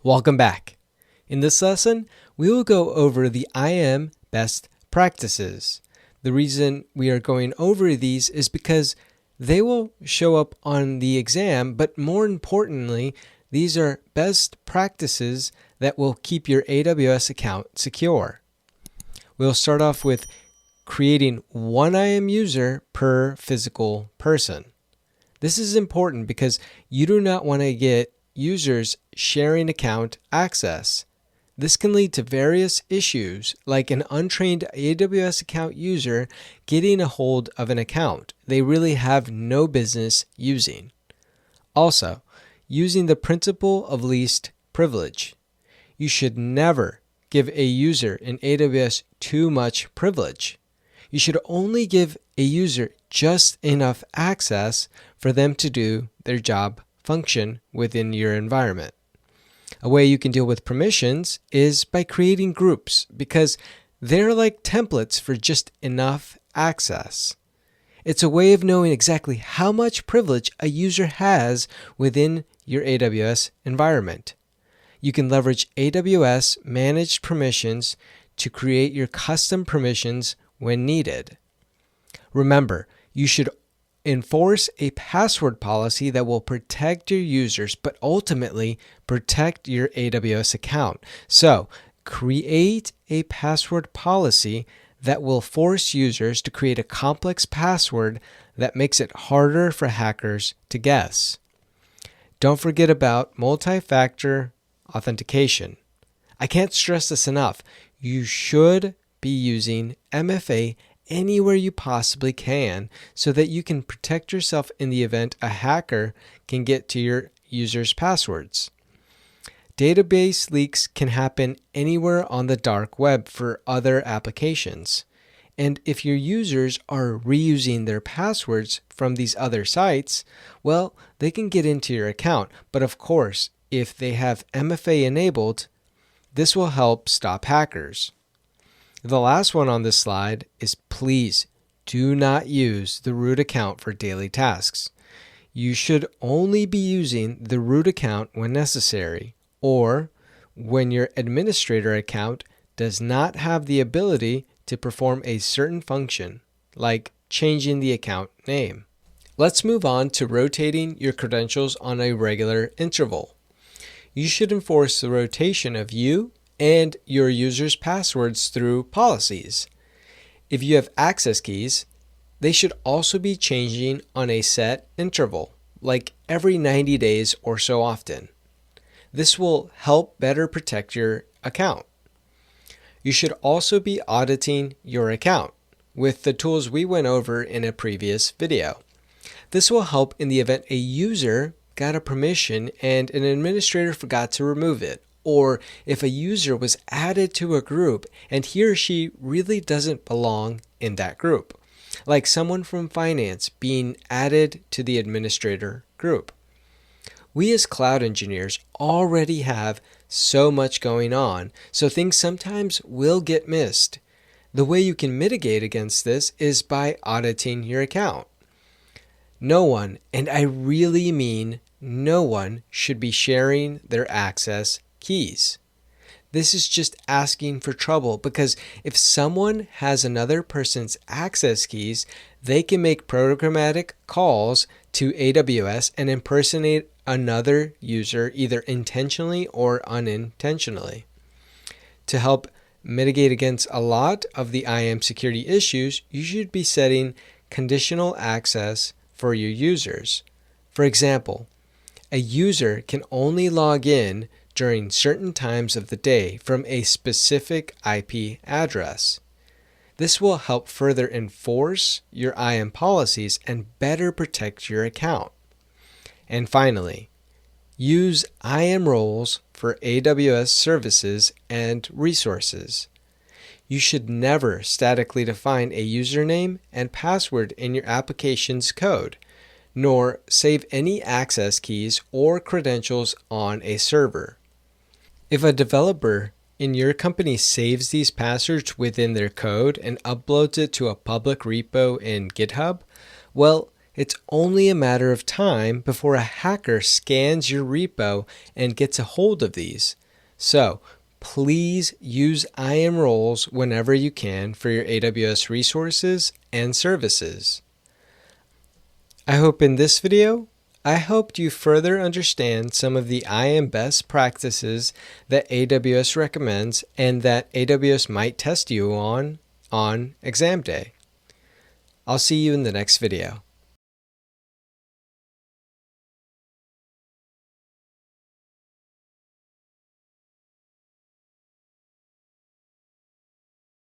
Welcome back. In this lesson, we will go over the IAM best practices. The reason we are going over these is because they will show up on the exam, but more importantly, these are best practices that will keep your AWS account secure. We'll start off with creating one IAM user per physical person. This is important because you do not want to get users sharing account access. This can lead to various issues, like an untrained AWS account user getting a hold of an account they really have no business using. Also, using the principle of least privilege. You should never give a user in AWS too much privilege. You should only give a user just enough access for them to do their job function within your environment. A way you can deal with permissions is by creating groups, because they're like templates for just enough access. It's a way of knowing exactly how much privilege a user has within your AWS environment. You can leverage AWS managed permissions to create your custom permissions when needed. Remember, you should enforce a password policy that will protect your users, but ultimately protect your AWS account. So, create a password policy that will force users to create a complex password that makes it harder for hackers to guess. Don't forget about multi-factor authentication. I can't stress this enough. You should be using MFA anywhere you possibly can so that you can protect yourself in the event a hacker can get to your users' passwords. Database leaks can happen anywhere on the dark web for other applications. And if your users are reusing their passwords from these other sites, well, they can get into your account. But of course, if they have MFA enabled, this will help stop hackers. The last one on this slide is please do not use the root account for daily tasks. You should only be using the root account when necessary, or when your administrator account does not have the ability to perform a certain function, like changing the account name. Let's move on to rotating your credentials on a regular interval. You should enforce the rotation of you and your users' passwords through policies. If you have access keys, they should also be changing on a set interval, like every 90 days or so often. This will help better protect your account. You should also be auditing your account with the tools we went over in a previous video. This will help in the event a user got a permission and an administrator forgot to remove it, or if a user was added to a group and he or she really doesn't belong in that group, like someone from finance being added to the administrator group. We as cloud engineers already have so much going on, so things sometimes will get missed. The way you can mitigate against this is by auditing your account. No one, and I really mean no one, should be sharing their access keys. This is just asking for trouble, because if someone has another person's access keys, they can make programmatic calls to AWS and impersonate another user either intentionally or unintentionally. To help mitigate against a lot of the IAM security issues, you should be setting conditional access for your users. For example, a user can only log in during certain times of the day from a specific IP address. This will help further enforce your IAM policies and better protect your account. And finally, use IAM roles for AWS services and resources. You should never statically define a username and password in your application's code, nor save any access keys or credentials on a server. If a developer in your company saves these passwords within their code and uploads it to a public repo in GitHub, well, It's only a matter of time before a hacker scans your repo and gets a hold of these. So, please use IAM roles whenever you can for your AWS resources and services. I hope in this video, I helped you further understand some of the IAM best practices that AWS recommends and that AWS might test you on exam day. I'll see you in the next video.